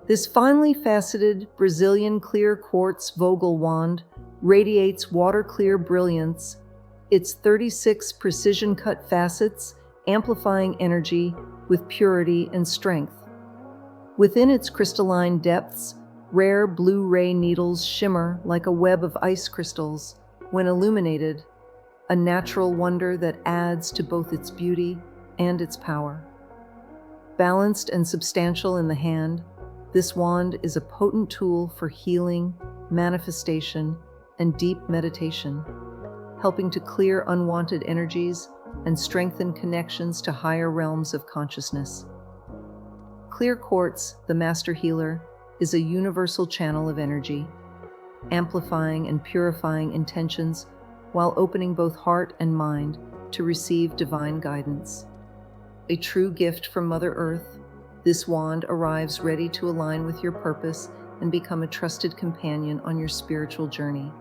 This finely faceted Brazilian clear quartz Vogel wand radiates water-clear brilliance, its 36 precision-cut facets amplifying energy with purity and strength. Within its crystalline depths, rare blue ray needles shimmer like a web of ice crystals when illuminated, a natural wonder that adds to both its beauty and its power. Balanced and substantial in the hand, this wand is a potent tool for healing, manifestation, and deep meditation, helping to clear unwanted energies and strengthen connections to higher realms of consciousness. Clear quartz, the master healer, is a universal channel of energy, amplifying and purifying intentions while opening both heart and mind to receive divine guidance. A true gift from Mother Earth, this wand arrives ready to align with your purpose and become a trusted companion on your spiritual journey.